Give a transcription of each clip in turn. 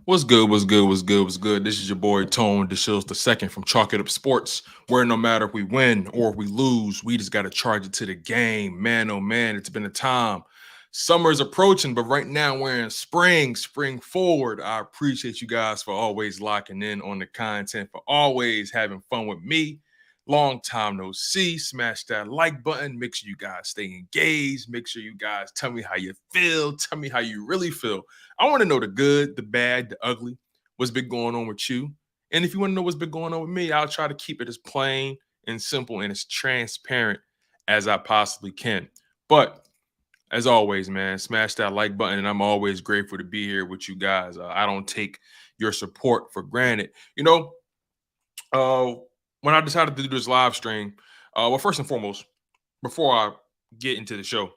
What's good? What's good? What's good? What's good? This is your boy Tone DeShields II from Chalk It Up Sports, where no matter if we win or if we lose, we just got to charge it to the game. Man, oh man, it's been a time. Summer is approaching, but right now we're in spring forward. I appreciate you guys for always locking in on the content, for always having fun with me. Long time no see. Smash that like button. Make sure you guys stay engaged. Make sure you guys tell me how you feel. Tell me how you really feel. I want to know the good, the bad, the ugly, what's been going on with you. And if you want to know what's been going on with me, I'll try to keep it as plain and simple and as transparent as I possibly can. But as always, man, smash that like button. And I'm always grateful to be here with you guys. I don't take your support for granted. Uh, when I decided to do this live stream, well, first and foremost, before I get into the show,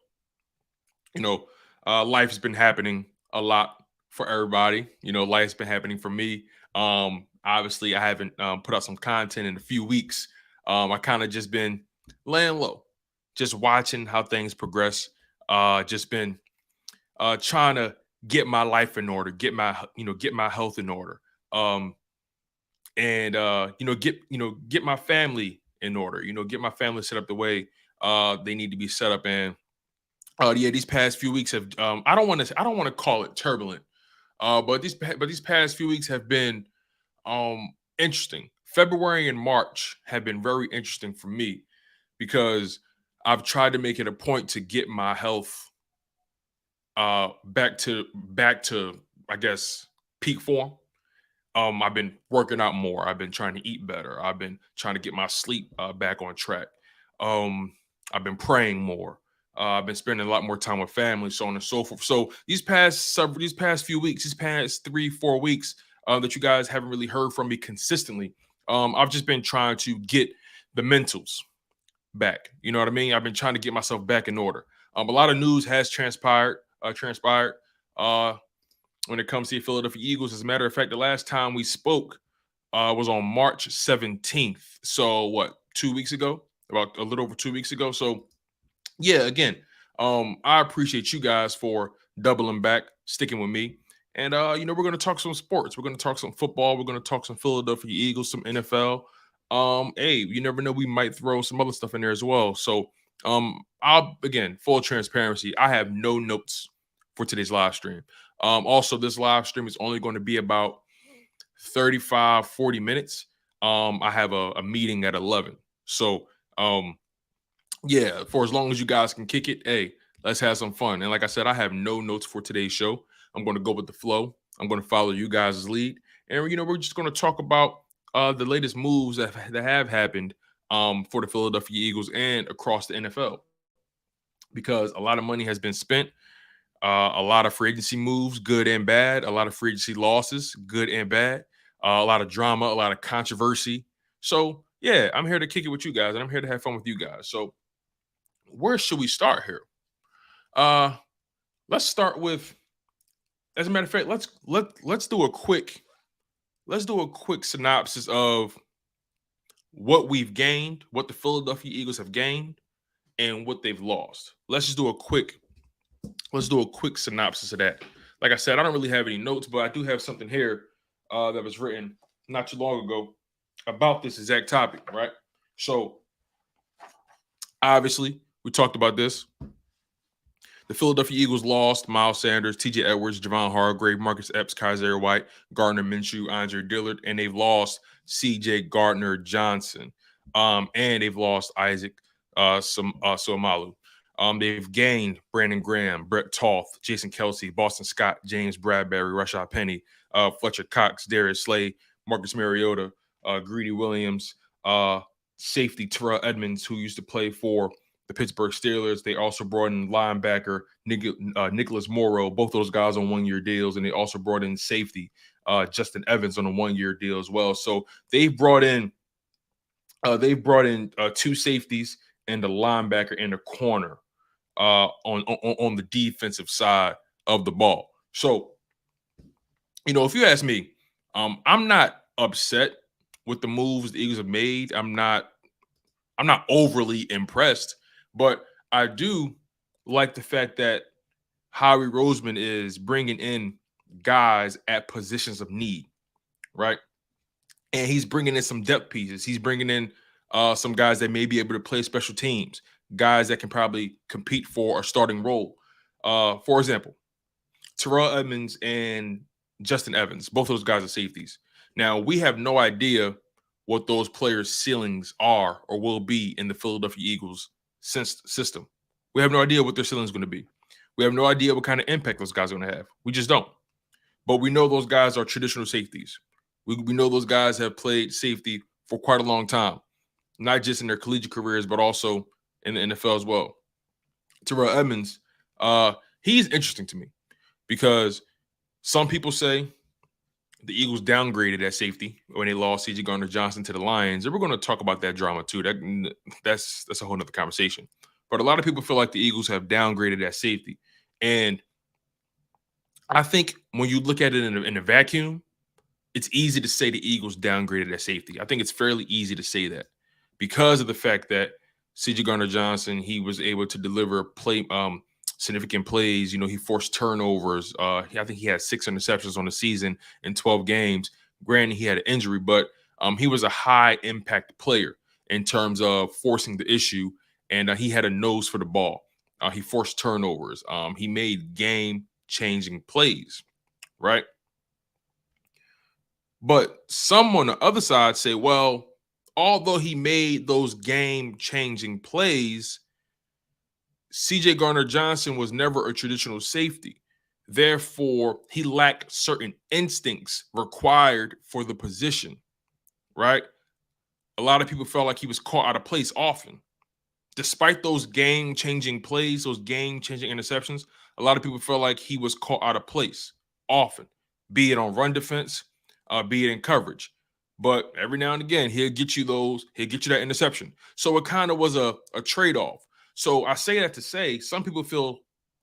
you know, life has been happening a lot for everybody. Life's been happening for me. Obviously, I haven't put out some content in a few weeks. I kind of just been laying low, just watching how things progress. Just been trying to get my life in order, get my health in order, and get my family in order. Get my family set up the way they need to be set up. And yeah, these past few weeks have I don't want to call it turbulent, but these past few weeks have been interesting. February and March have been very interesting for me because I've tried to make it a point to get my health back to I guess peak form. I've been working out more. I've been trying to eat better. I've been trying to get my sleep back on track. I've been praying more. I've been spending a lot more time with family, so on and so forth. So these past few weeks, these past 3-4 weeks that you guys haven't really heard from me consistently, I've just been trying to get the mentals back. You know what I mean? I've been trying to get myself back in order. A lot of news has transpired. When it comes to the Philadelphia Eagles. As a matter of fact, the last time we spoke was on March 17th. So what, 2 weeks ago? About a little over 2 weeks ago. So yeah, again, I appreciate you guys for doubling back, sticking with me. And we're gonna talk some sports. We're gonna talk some football. We're gonna talk some Philadelphia Eagles, some NFL. Hey, you never know, we might throw some other stuff in there as well. So I'll again, full transparency, I have no notes for today's live stream. Also, this live stream is only going to be about 35-40 minutes. I have a meeting at 11. So yeah, for as long as you guys can kick it, hey, let's have some fun. And like I said, I have no notes for today's show. I'm going to go with the flow. I'm going to follow you guys' lead. And we're just going to talk about the latest moves that have happened for the Philadelphia Eagles and across the NFL. Because a lot of money has been spent. A lot of free agency moves, good and bad. A lot of free agency losses, good and bad. A lot of drama, a lot of controversy. So, yeah, I'm here to kick it with you guys, and I'm here to have fun with you guys. So, where should we start here? Let's start with, as a matter of fact, let's do a quick synopsis of what we've gained, what the Philadelphia Eagles have gained, and what they've lost. Let's do a quick synopsis of that. Like I said, I don't really have any notes, but I do have something here that was written not too long ago about this exact topic, right? So, obviously, we talked about this. The Philadelphia Eagles lost Miles Sanders, T.J. Edwards, Javon Hargrave, Marcus Epps, Kaiser White, Gardner Minshew, Andre Dillard, and they've lost C.J. Gardner-Johnson, and they've lost Isaac Somalu. They've gained Brandon Graham, Brett Toth, Jason Kelsey, Boston Scott, James Bradberry, Rashaad Penny, Fletcher Cox, Darius Slay, Marcus Mariota, Greedy Williams, safety Terrell Edmonds, who used to play for the Pittsburgh Steelers. They also brought in linebacker Nicholas Morrow, both those guys on one-year deals, and they also brought in safety Justin Evans on a one-year deal as well. So they've brought in two safeties and a linebacker and a corner on the defensive side of the ball. So, if you ask me, I'm not upset with the moves the Eagles have made. I'm not overly impressed, but I do like the fact that Howie Roseman is bringing in guys at positions of need, right? And he's bringing in some depth pieces. He's bringing in some guys that may be able to play special teams, guys that can probably compete for a starting role. For example, Terrell Edmonds and Justin Evans, both those guys are safeties. Now, we have no idea what those players' ceilings are or will be in the Philadelphia Eagles system. We have no idea what their ceiling is going to be. We have no idea what kind of impact those guys are going to have. We just don't. But we know those guys are traditional safeties. We know those guys have played safety for quite a long time, not just in their collegiate careers, but also in the NFL as well. Terrell Edmonds, he's interesting to me because some people say the Eagles downgraded at safety when they lost C.J. Gardner-Johnson to the Lions. And we're going to talk about that drama too. That's a whole nother conversation. But a lot of people feel like the Eagles have downgraded at safety. And I think when you look at it in a vacuum, it's easy to say the Eagles downgraded at safety. I think it's fairly easy to say that because of the fact that C.J. Gardner-Johnson, he was able to deliver significant plays. You know, he forced turnovers. I think he had 6 interceptions on the season in 12 games. Granted, he had an injury, but he was a high impact player in terms of forcing the issue, and he had a nose for the ball. He forced turnovers. He made game-changing plays, right? But some on the other side say, well, although he made those game-changing plays, C.J. Gardner-Johnson was never a traditional safety. Therefore, he lacked certain instincts required for the position, right? A lot of people felt like he was caught out of place often. Despite those game-changing plays, those game-changing interceptions, a lot of people felt like he was caught out of place often, be it on run defense, be it in coverage. But every now and again, he'll get you that interception. So it kind of was a trade-off. So I say that to say some people feel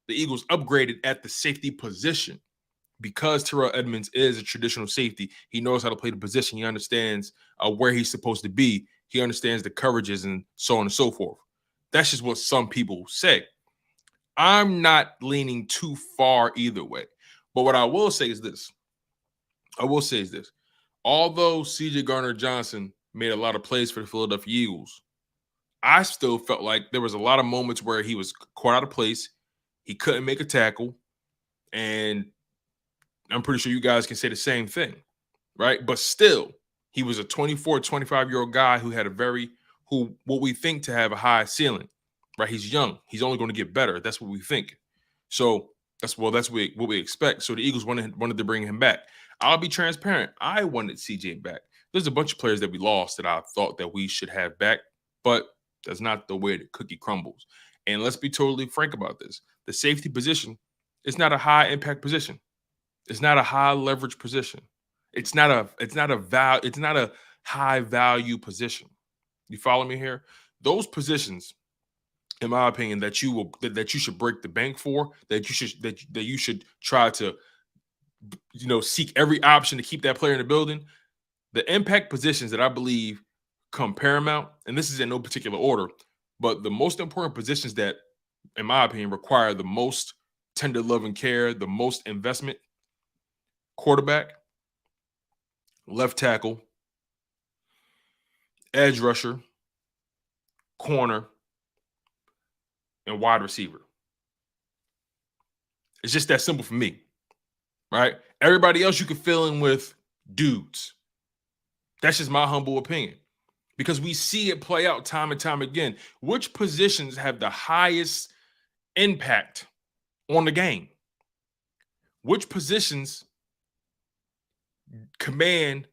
the Eagles upgraded at the safety position because Terrell Edmonds is a traditional safety. He knows how to play the position. He understands where he's supposed to be. He understands the coverages and so on and so forth. That's just what some people say. I'm not leaning too far either way. But what I will say is this. Although C.J. Gardner-Johnson made a lot of plays for the Philadelphia Eagles, I still felt like there was a lot of moments where he was caught out of place. He couldn't make a tackle. And I'm pretty sure you guys can say the same thing, right? But still, he was a 24, 25-year-old guy who had what we think to have a high ceiling, right? He's young. He's only going to get better. That's what we think. So that's what we expect. So the Eagles wanted to bring him back. I'll be transparent. I wanted CJ back. There's a bunch of players that we lost that I thought that we should have back, but that's not the way the cookie crumbles. And let's be totally frank about this. The safety position is not a high impact position. It's not a high leverage position. It's not a high value position. You follow me here? Those positions, in my opinion, that you should break the bank for, that you should try to seek every option to keep that player in the building. The impact positions that I believe come paramount, and this is in no particular order, but the most important positions that, in my opinion, require the most tender love and care, the most investment: quarterback, left tackle, edge rusher, corner, and wide receiver. It's just that simple for me, right? Everybody else you can fill in with dudes. That's just my humble opinion, because we see it play out time and time again. Which positions have the highest impact on the game? Which positions command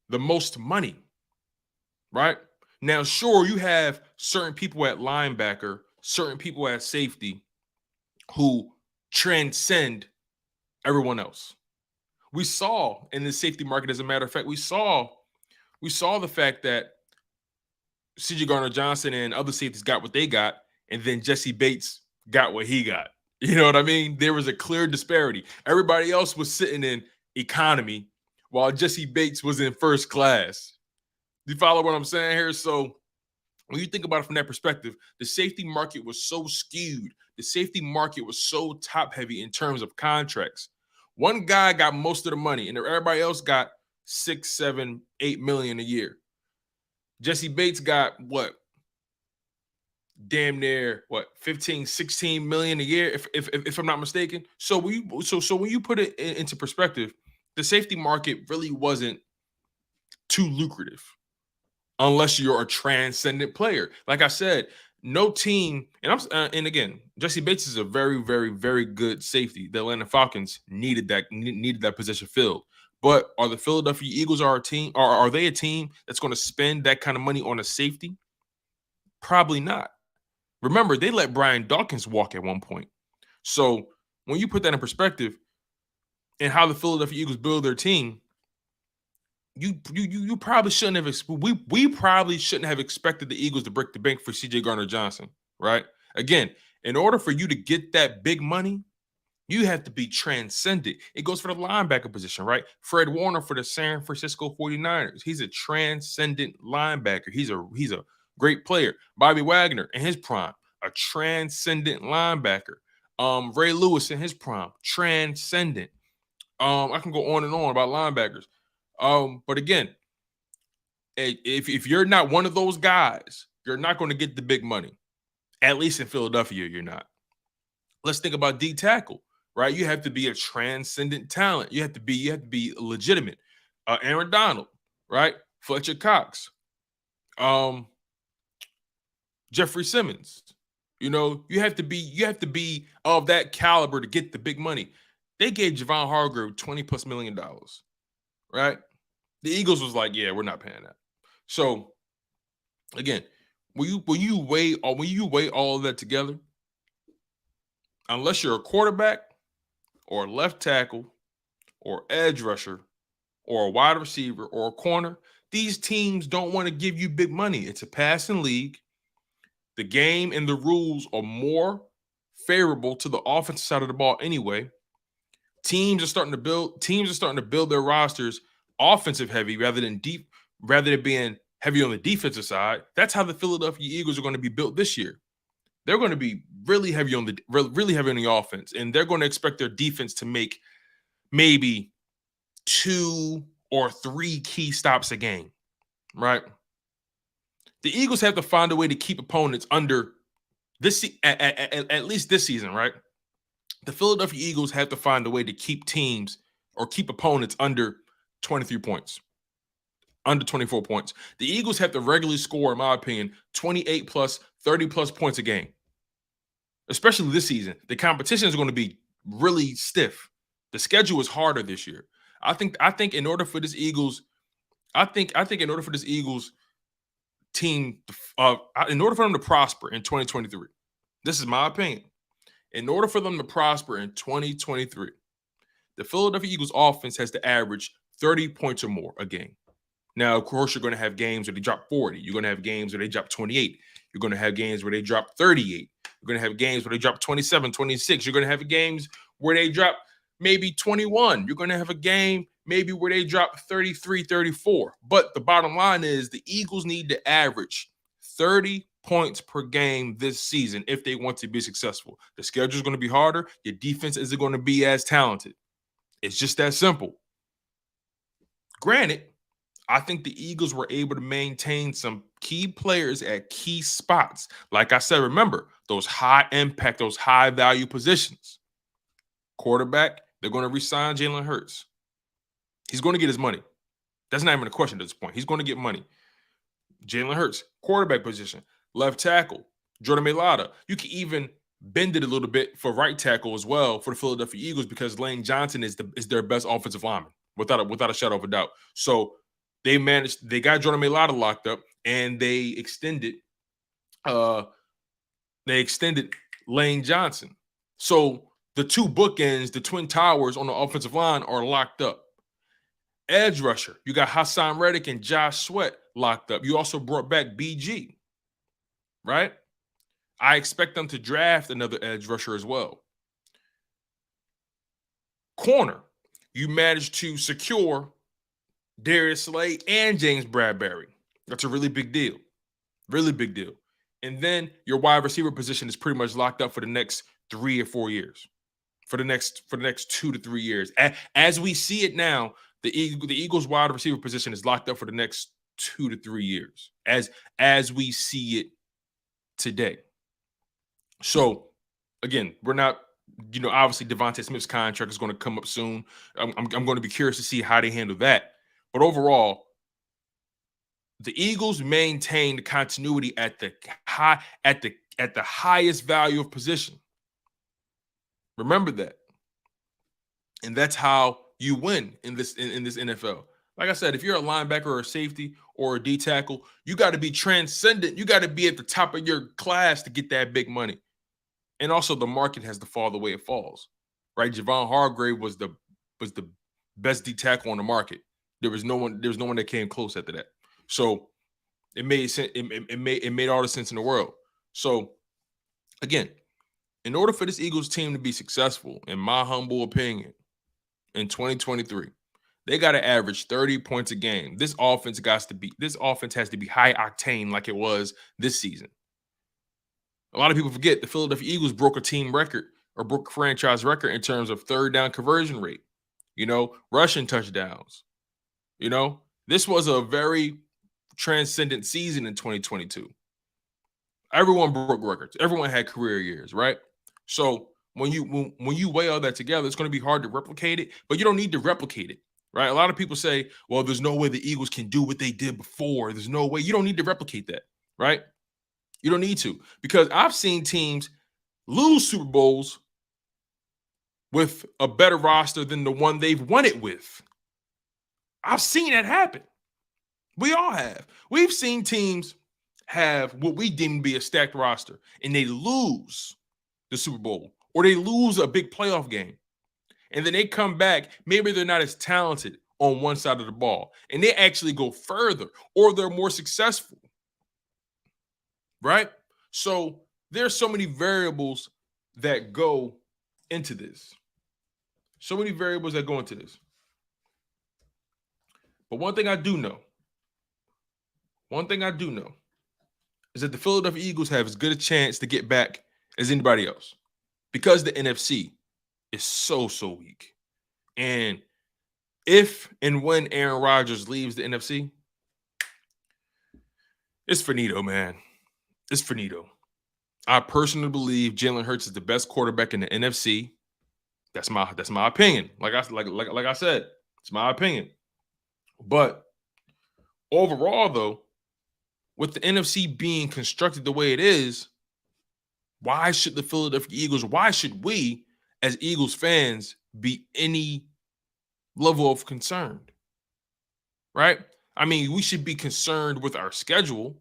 the most money, right? Now, sure, you have certain people at linebacker, certain people at safety who transcend everyone else. We saw in the safety market, as a matter of fact, we saw the fact that C.J. Gardner-Johnson and other safeties got what they got, and then Jesse Bates got what he got. You know what I mean? There was a clear disparity. Everybody else was sitting in economy while Jesse Bates was in first class. You follow what I'm saying here? So when you think about it from that perspective, the safety market was so skewed. The safety market was so top heavy in terms of contracts. One guy got most of the money, and everybody else got 6, 7, 8 million a year. Jesse Bates got what? Damn near what 15, 16 million a year, if I'm not mistaken. So when you put it into perspective, the safety market really wasn't too lucrative unless you're a transcendent player. Like I said, no team, and again, Jesse Bates is a very, very, very good safety. The Atlanta Falcons needed that position filled. But are the Philadelphia Eagles a team? Are they a team that's going to spend that kind of money on a safety? Probably not. Remember, they let Brian Dawkins walk at one point. So when you put that in perspective and how the Philadelphia Eagles build their team, you probably shouldn't have we probably shouldn't have expected the Eagles to break the bank for CJ Gardner-Johnson, right? Again, in order for you to get that big money, you have to be transcendent. It goes for the linebacker position, right? Fred Warner for the San Francisco 49ers. He's a transcendent linebacker. He's a great player. Bobby Wagner in his prime, a transcendent linebacker. Ray Lewis in his prime, transcendent. I can go on and on about linebackers. But again, if you're not one of those guys, you're not going to get the big money. At least in Philadelphia, you're not. Let's think about D tackle, right? You have to be a transcendent talent. You have to be legitimate. Aaron Donald, right? Fletcher Cox, Jeffrey Simmons. You have to be of that caliber to get the big money. They gave Javon Hargrave $20+ million, right? The Eagles was like, yeah, we're not paying that. So again, when you weigh all of that together, unless you're a quarterback or a left tackle or edge rusher or a wide receiver or a corner, these teams don't want to give you big money. It's a passing league. The game and the rules are more favorable to the offensive side of the ball anyway. Teams are starting to build their rosters offensive heavy rather than being heavy on the defensive side. That's how the Philadelphia Eagles are going to be built this year. They're going to be really heavy on the offense, and they're going to expect their defense to make maybe 2 or 3 key stops a game, right? The Eagles have to find a way to keep opponents under this at least this season, right? The Philadelphia Eagles have to find a way to keep teams or keep opponents under 23 points, under 24 points. The Eagles have to regularly score, in my opinion, 28+, 30+ points a game. Especially this season. The competition is going to be really stiff. The schedule is harder this year. I think in order for this Eagles, team, in order for them to prosper in 2023, this is my opinion. In order for them to prosper in 2023, the Philadelphia Eagles offense has to average 30 points or more a game. Now, of course, you're going to have games where they drop 40. You're going to have games where they drop 28. You're going to have games where they drop 38. You're going to have games where they drop 27, 26. You're going to have games where they drop maybe 21. You're going to have a game maybe where they drop 33, 34. But the bottom line is the Eagles need to average 30 points per game this season if they want to be successful. The schedule is going to be harder. Your defense isn't going to be as talented. It's just that simple. Granted, I think the Eagles were able to maintain some key players at key spots. Like I said, remember, those high impact, those high value positions. Quarterback, they're going to re-sign Jalen Hurts. He's going to get his money. That's not even a question at this point. He's going to get money. Jalen Hurts, quarterback position. Left tackle, Jordan Mailata. You can even bend it a little bit for right tackle as well for the Philadelphia Eagles because Lane Johnson is their best offensive lineman without a shadow of a doubt. So they got Jordan Mailata locked up, and they extended Lane Johnson. So the two bookends, the twin towers on the offensive line are locked up. Edge rusher, you got Hassan Reddick and Josh Sweat locked up. You also brought back BG, right? I expect them to draft another edge rusher as well. Corner, you managed to secure Darius Slade and James Bradberry. That's a really big deal. Really big deal. And then your wide receiver position is pretty much locked up for the next 3 or 4 years. for the next 2 to 3 years. As we see it now, the Eagles wide receiver position is locked up for the next 2 to 3 years. As we see it today. So again, we're not, obviously Devontae Smith's contract is going to come up soon. I'm going to be curious to see how they handle that. But overall, the Eagles maintain the continuity at the highest value of position. Remember that. And that's how you win in this NFL. Like I said, if you're a linebacker or a safety or a D tackle, you got to be transcendent. You got to be at the top of your class to get that big money. And also the market has to fall the way it falls. Right? Javon Hargrave was the best D tackle on the market. There was no one that came close after that. So it made sense. It made all the sense in the world. So again, in order for this Eagles team to be successful, in my humble opinion, in 2023, they got to average 30 points a game. This offense has to be high octane like it was this season. A lot of people forget the Philadelphia Eagles broke a team record or broke a franchise record in terms of third down conversion rate, rushing touchdowns. This was a very transcendent season in 2022. Everyone broke records. Everyone had career years, right? So when you weigh all that together, it's going to be hard to replicate it, but you don't need to replicate it, right? A lot of people say, well, there's no way the Eagles can do what they did before. There's no way. You don't need to replicate that, right? You don't need to, because I've seen teams lose Super Bowls with a better roster than the one they've won it with. I've seen that happen. We all have. We've seen teams have what we deem to be a stacked roster, and they lose the Super Bowl or they lose a big playoff game. And then they come back. Maybe they're not as talented on one side of the ball, and they actually go further, or they're more successful. Right? So there's so many variables that go into this. But one thing I do know is that the Philadelphia Eagles have as good a chance to get back as anybody else, because the NFC is so weak. And if and when Aaron Rodgers leaves the NFC, it's finito, man. It's finito. I personally believe Jalen Hurts is the best quarterback in the NFC. That's my opinion. Like I said, it's my opinion. But overall, though, with the NFC being constructed the way it is, why should the Philadelphia Eagles, why should we as Eagles fans be any level of concerned? Right? I mean, we should be concerned with our schedule,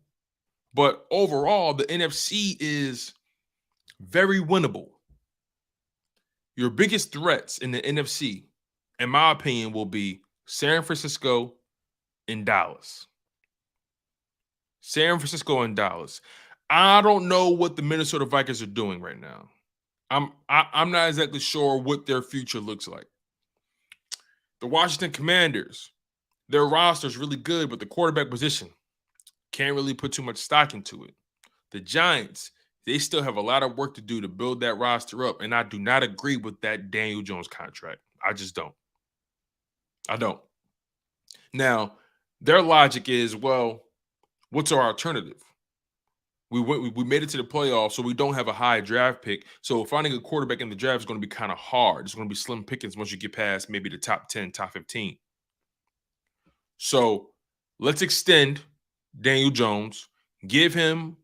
but overall, the NFC is very winnable. Your biggest threats in the NFC, in my opinion, will be San Francisco and Dallas. San Francisco and Dallas. I don't know what the Minnesota Vikings are doing right now. I'm not exactly sure what their future looks like. The Washington Commanders, their roster is really good, but the quarterback position can't really put too much stock into it. The Giants, they still have a lot of work to do to build that roster up, and I do not agree with that Daniel Jones contract. I just don't. I don't. Now, their logic is, well, what's our alternative? We made it to the playoffs, so we don't have a high draft pick. So finding a quarterback in the draft is going to be kind of hard. It's going to be slim pickings once you get past maybe the top 10, top 15. So let's extend Daniel Jones, give him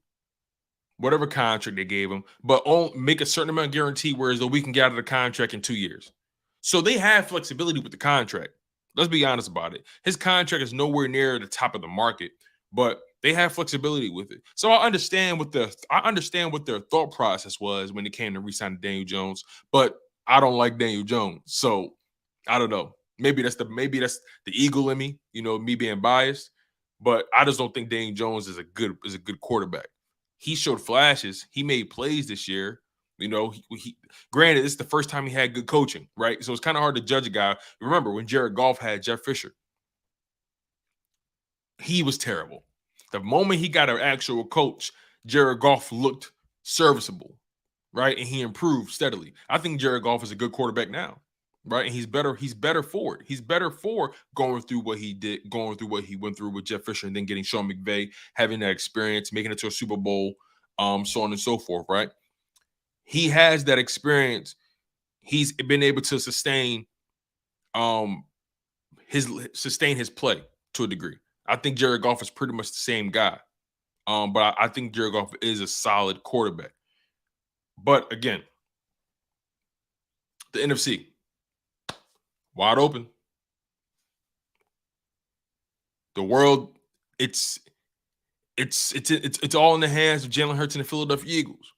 whatever contract they gave him, but make a certain amount of guarantee, whereas we can get out of the contract in 2 years. So they have flexibility with the contract. Let's be honest about it. His contract is nowhere near the top of the market, but they have flexibility with it. So I understand what their thought process was when it came to re-signing Daniel Jones, but I don't like Daniel Jones. So I don't know. Maybe that's the eagle in me, me being biased, but I just don't think Daniel Jones is a good quarterback. He showed flashes. He made plays this year. Granted, it's the first time he had good coaching, right? So it's kind of hard to judge a guy. Remember when Jared Goff had Jeff Fisher? He was terrible. The moment he got an actual coach, Jared Goff looked serviceable. right? And he improved steadily. I think Jared Goff is a good quarterback now, right? And he's better for it. He's better for going through what he did, going through what he went through with Jeff Fisher and then getting Sean McVay, having that experience, making it to a Super Bowl, so on and so forth, right? He has that experience. He's been able to sustain his play to a degree. I think Jared Goff is pretty much the same guy. But I think Jared Goff is a solid quarterback. But again, the NFC wide open. The world, it's all in the hands of Jalen Hurts and the Philadelphia Eagles.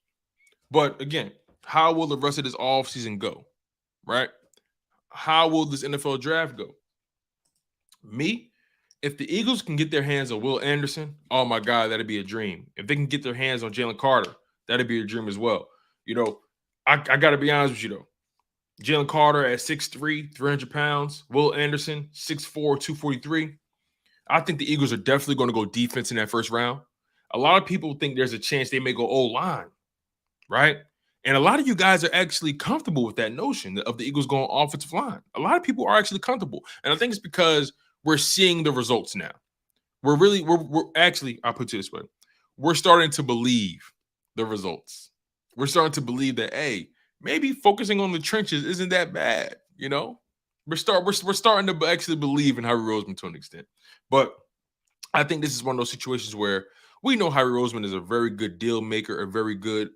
But again, how will the rest of this offseason go? Right? How will this NFL draft go? Me, if the Eagles can get their hands on Will Anderson, oh my God, that'd be a dream. If they can get their hands on Jalen Carter, that'd be a dream as well. You know, I got to be honest with you, though. Jalen Carter at 6'3", 300 pounds. Will Anderson, 6'4", 243. I think the Eagles are definitely going to go defense in that first round. A lot of people think there's a chance they may go O-line, right? And a lot of you guys are actually comfortable with that notion of the Eagles going offensive line. A lot of people are actually comfortable. And I think it's because we're seeing the results now. We're actually, I'll put it this way. We're starting to believe the results. We're starting to believe that, hey, maybe focusing on the trenches isn't that bad, you know? We're starting to actually believe in Howie Roseman to an extent. But I think this is one of those situations where we know Howie Roseman is a very good deal maker, a very good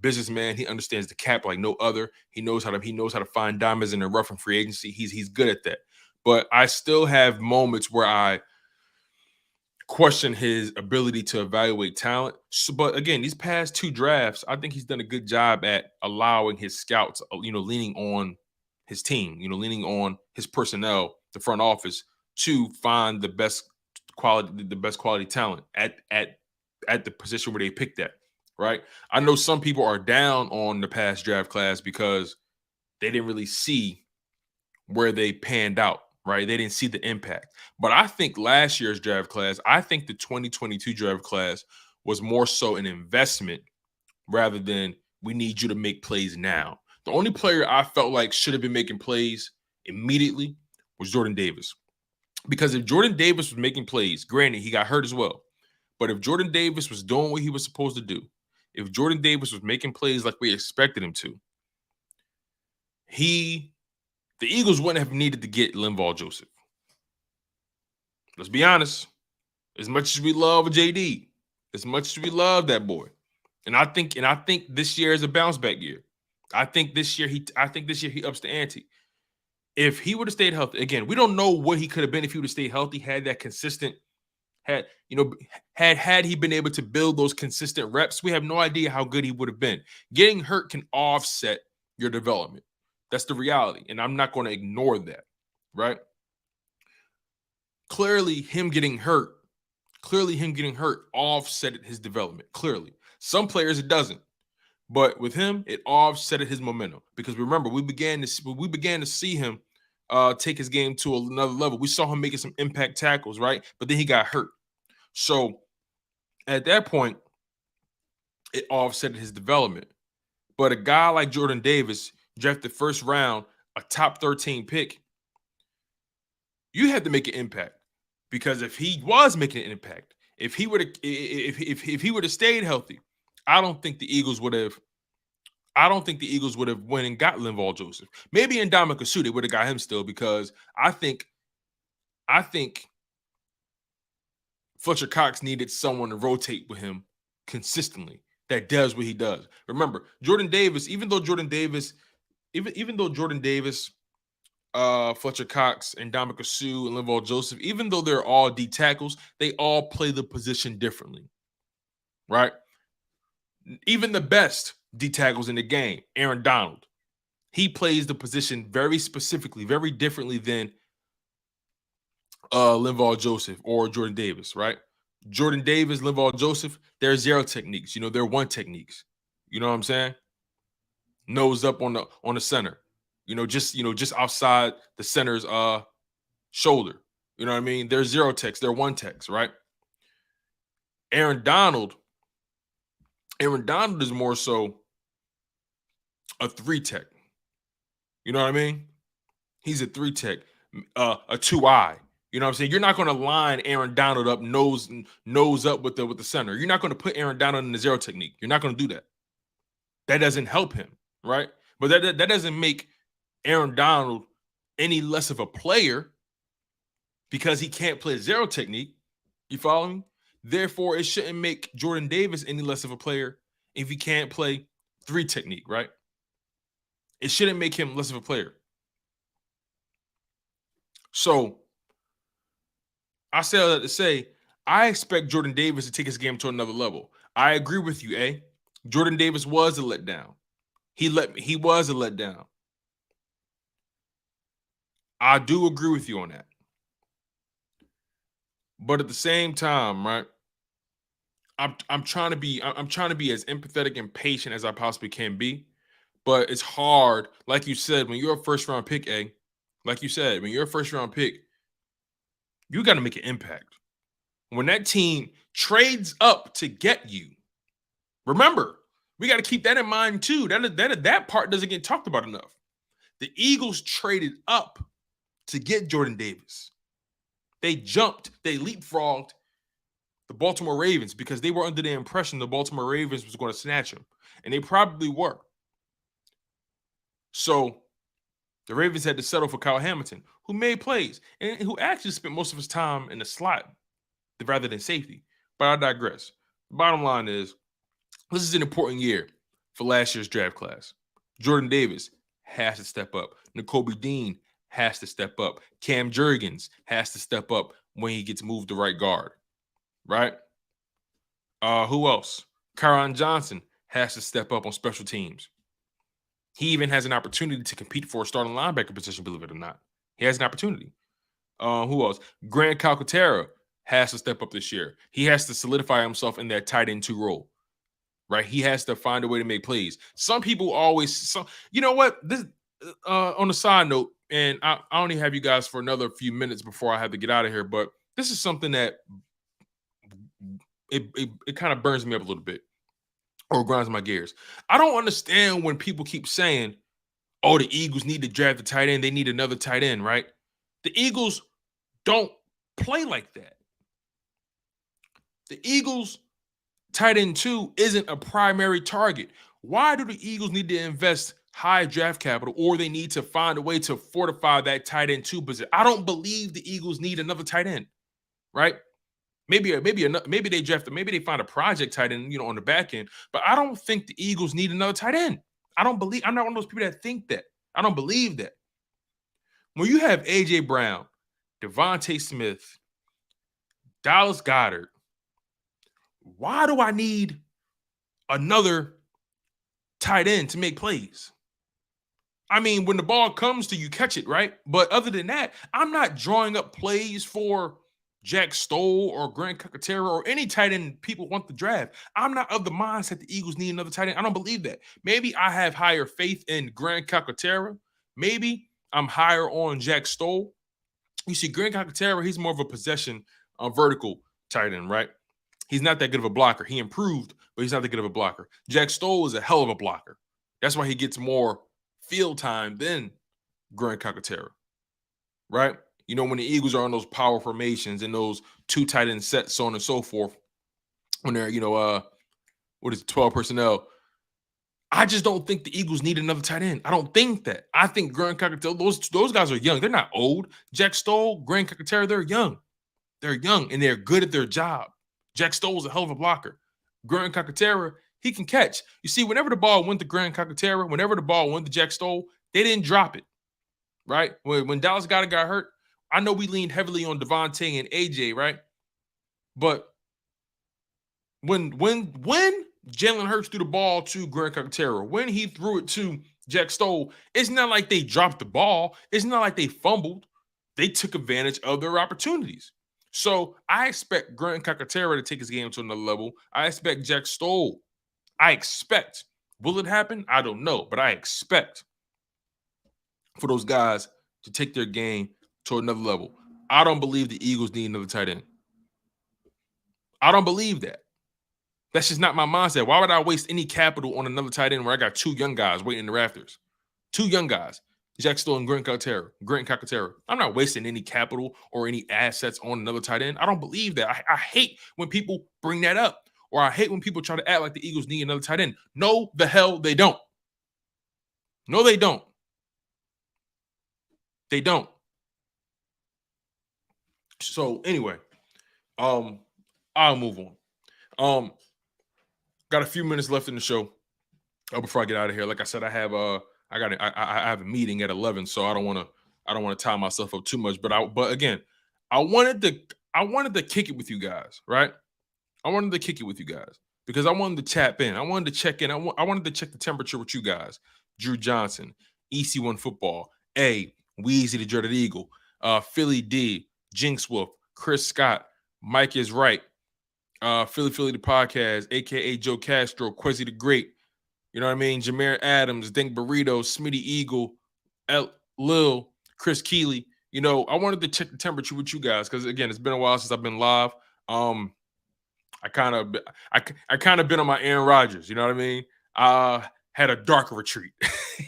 businessman. He understands the cap like no other. He knows how to find diamonds in the rough in free agency. He's good at that. But I still have moments where I question his ability to evaluate talent. But again, these past two drafts, I think he's done a good job at allowing his scouts, leaning on his team, leaning on his personnel, the front office, to find the best quality talent at the position where they picked at. Right. I know some people are down on the past draft class because they didn't really see where they panned out. Right. They didn't see the impact. But I think last year's draft class, I think the 2022 draft class was more so an investment rather than we need you to make plays now. The only player I felt like should have been making plays immediately was Jordan Davis. Because if Jordan Davis was making plays, granted, he got hurt as well. But if Jordan Davis was doing what he was supposed to do, if Jordan Davis was making plays like we expected him to, the Eagles wouldn't have needed to get Linval Joseph. Let's be honest. As much as we love JD, as much as we love that boy, and I think this year is a bounce back year. I think this year he ups the ante. If he would have stayed healthy, again, we don't know what he could have been if he would have stayed healthy, had that consistent, had he been able to build those consistent reps, we have no idea how good he would have been. Getting hurt can offset your development. That's the reality, and I'm not going to ignore that, right? Clearly, him getting hurt offset his development. Clearly, some players it doesn't, but with him, it offset his momentum. Because remember, we began to see him take his game to another level. We saw him making some impact tackles, right? But then he got hurt. So at that point, it offset his development. But a guy like Jordan Davis, drafted first round, a top 13 pick, you have to make an impact. Because if he was making an impact, if he would have stayed healthy, I don't think the Eagles would have went and got Linval Joseph. Maybe in Ndamukong Suh, they would have got him still, because I think Fletcher Cox needed someone to rotate with him consistently that does what he does. Remember, Jordan Davis, even though Jordan Davis, Fletcher Cox and Ndamukong Suh and Linval Joseph, even though they're all D tackles, they all play the position differently, right? Even the best D tackles in the game, Aaron Donald, he plays the position very specifically, very differently than Linval Joseph or Jordan Davis, right? Jordan Davis, Linval Joseph, they're zero techniques. They're one techniques. You know what I'm saying? Nose up on the center. Just outside the center's shoulder. You know what I mean? They're zero techs. They're one techs, right? Aaron Donald Aaron Donald is more so a 3-tech. You know what I mean? He's a 3-tech, a 2-eye. You know what I'm saying? You're not going to line Aaron Donald up nose up with the center. You're not going to put Aaron Donald in the zero technique. You're not going to do that. That doesn't help him, right? But that doesn't make Aaron Donald any less of a player because he can't play zero technique. You follow me? Therefore, it shouldn't make Jordan Davis any less of a player if he can't play 3 technique, right? It shouldn't make him less of a player. So I say all that to say, I expect Jordan Davis to take his game to another level. I agree with you, A. Jordan Davis was a letdown. He was a letdown. I do agree with you on that. But at the same time, right? I'm trying to be as empathetic and patient as I possibly can be. But it's hard, like you said, when you're a first round pick, A. Like you said, when you're a first round pick, you got to make an impact. When that team trades up to get you, remember, we got to keep that in mind too. That part doesn't get talked about enough. The Eagles traded up to get Jordan Davis. They leapfrogged the Baltimore Ravens because they were under the impression the Baltimore Ravens was going to snatch him, and they probably were. So the Ravens had to settle for Kyle Hamilton, who made plays and who actually spent most of his time in the slot rather than safety. But I digress. The bottom line is, this is an important year for last year's draft class. Jordan Davis has to step up. Nakobe Dean has to step up. Cam Jurgens has to step up when he gets moved to right guard. Right? Who else? Kyron Johnson has to step up on special teams. He even has an opportunity to compete for a starting linebacker position, believe it or not. He has an opportunity. Who else? Grant Calcaterra has to step up this year. He has to solidify himself in that tight end 2 role. Right? He has to find a way to make plays. Some people always, you know what? This on a side note, and I only have you guys for another few minutes before I have to get out of here, but this is something that it kind of burns me up a little bit or grinds my gears. I don't understand when people keep saying, oh, the Eagles need to draft the tight end. They need another tight end, right? The Eagles don't play like that. The Eagles tight end 2 isn't a primary target. Why do the Eagles need to invest high draft capital, or they need to find a way to fortify that tight end 2 position? I don't believe the Eagles need another tight end, right? Maybe they draft, maybe they find a project tight end, on the back end, but I don't think the Eagles need another tight end. I'm not one of those people that think that. I don't believe that. When you have AJ Brown, Devontae Smith, Dallas Goedert, why do I need another tight end to make plays? I mean, when the ball comes to you, catch it, right? But other than that, I'm not drawing up plays for Jack Stoll or Grant Calcaterra or any tight end people want to draft. I'm not of the mindset the Eagles need another tight end. I don't believe that. Maybe I have higher faith in Grant Calcaterra. Maybe I'm higher on Jack Stoll. You see, Grant Calcaterra, he's more of a possession vertical tight end, right? He's not that good of a blocker. He improved, but he's not that good of a blocker. Jack Stoll is a hell of a blocker. That's why he gets more field time than Grant Calcaterra, right? When the Eagles are on those power formations and those 2 tight end sets, so on and so forth, when they're, 12 personnel, I just don't think the Eagles need another tight end. I don't think that. I think Grant Calcaterra, those guys are young. They're not old. Jack Stoll, Grant Calcaterra, they're young. They're young, and they're good at their job. Jack Stoll's a hell of a blocker. Grant Calcaterra, he can catch. You see, whenever the ball went to Grant Calcaterra, whenever the ball went to Jack Stoll, they didn't drop it, right? When Dallas got hurt, I know we leaned heavily on Devontae and AJ, right? But when Jalen Hurts threw the ball to Grant Calcaterra, when he threw it to Jack Stoll, it's not like they dropped the ball. It's not like they fumbled. They took advantage of their opportunities. So I expect Grant Calcaterra to take his game to another level. I expect Jack Stoll. Will it happen? I don't know, but I expect for those guys to take their game to another level. I don't believe the Eagles need another tight end. I don't believe that. That's just not my mindset. Why would I waste any capital on another tight end where I got 2 young guys waiting in the rafters? 2 young guys, Jack Stoll and Grant Calcaterra. I'm not wasting any capital or any assets on another tight end. I don't believe that. I hate when people bring that up, or I hate when people try to act like the Eagles need another tight end. No, the hell they don't. No, they don't. They don't. So anyway, I'll move on. Got a few minutes left in the show before I get out of here. Like I said, I have I have a meeting at 11, so I don't want to tie myself up too much. But again, I wanted to kick it with you guys, right? I wanted to kick it with you guys because I wanted to tap in. I wanted to check in. I wanted to check the temperature with you guys. Drew Johnson, EC1 Football, A, Weezy the Dreaded Eagle, Philly D, Jinx Wolf, Chris Scott, Mike is Right, Philly the Podcast, aka Joe Castro, Quezzy the Great, you know what I mean? Jameer Adams, Dink Burrito, Smitty Eagle, Lil, Chris Keeley. You know, I wanted to check the temperature with you guys because again, it's been a while since I've been live. I kind of been on my Aaron Rodgers, you know what I mean? Had a darker retreat.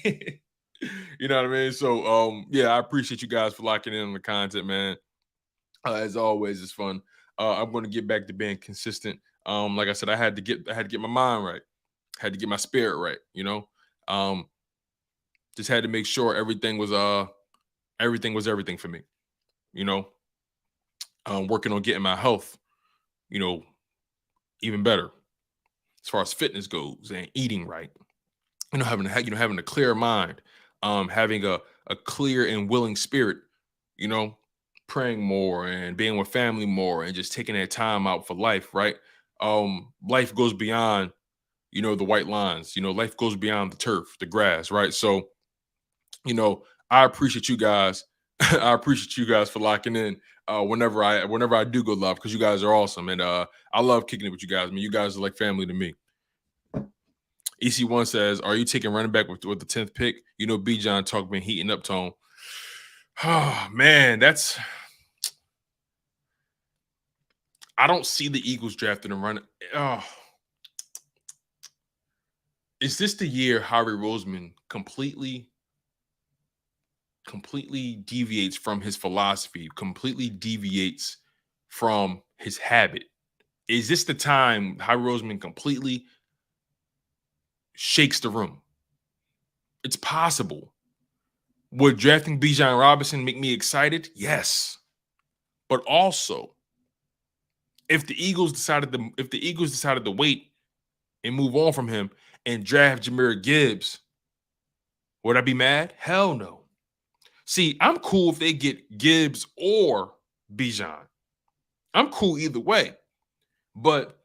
You know what I mean? So yeah, I appreciate you guys for locking in on the content, man. As always, it's fun. I'm going to get back to being consistent. Like I said, I had to get my mind right. Had to get my spirit right, you know. Just had to make sure everything was everything for me, you know. Working on getting my health, you know, even better as far as fitness goes and eating right. You know, having a clear mind, having a clear and willing spirit, you know, praying more and being with family more and just taking that time out for life, right? Life goes beyond, you know, the white lines, you know, life goes beyond the turf, the grass, right? So, you know, I appreciate you guys. I appreciate you guys for locking in whenever I do go live because you guys are awesome. And I love kicking it with you guys. I mean, you guys are like family to me. EC1 says, are you taking running back with the 10th pick? You know, B. John talk been heating up, Tone. Oh, man, I don't see the Eagles drafting and running. Oh. Is this the year Howie Roseman completely deviates from his philosophy, completely deviates from his habit? Is this the time Howie Roseman completely shakes the room? It's possible. Would drafting Bijan Robinson make me excited? Yes. But also, if the Eagles decided to wait and move on from him and draft Jahmyr Gibbs, would I be mad? Hell no. See, I'm cool if they get Gibbs or Bijan. I'm cool either way. But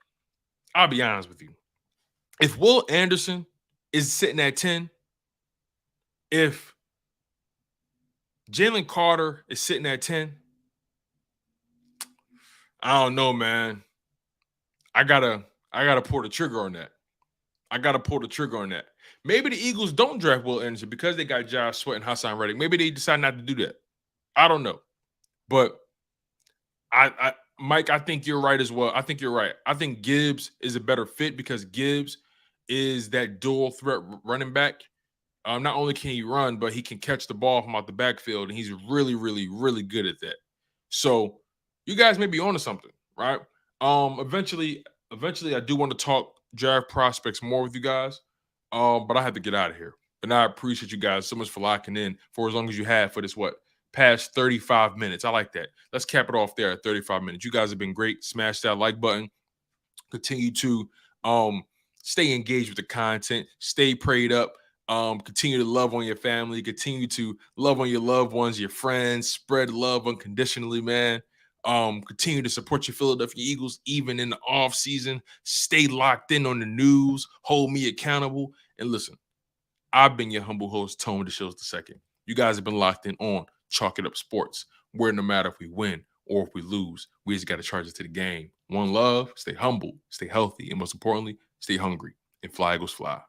I'll be honest with you. If Will Anderson is sitting at 10, if Jalen Carter is sitting at 10, I don't know, man. I gotta pull the trigger on that. Maybe the Eagles don't draft Will Anderson because they got Josh Sweat and Hassan Reddick. Maybe they decide not to do that. I don't know. But Mike, I think you're right as well. I think you're right. I think Gibbs is a better fit because Gibbs is that dual threat running back. Not only can he run, but he can catch the ball from out the backfield, and he's really, really, really good at that. So you guys may be onto something, right? Eventually, I do want to talk draft prospects more with you guys, but I have to get out of here. And I appreciate you guys so much for locking in for as long as you have for this, past 35 minutes. I like that. Let's cap it off there at 35 minutes. You guys have been great. Smash that like button. Continue to stay engaged with the content. Stay prayed up. Continue to love on your family. Continue to love on your loved ones, your friends. Spread love unconditionally, man. Continue to support your Philadelphia Eagles even in the off season. Stay locked in on the news. Hold me accountable. And listen, I've been your humble host, Tone DeShields II. You guys have been locked in on Chalk It Up Sports, where no matter if we win or if we lose, we just got to charge it to the game. One love, stay humble, stay healthy, and most importantly, stay hungry. And fly, Eagles, fly.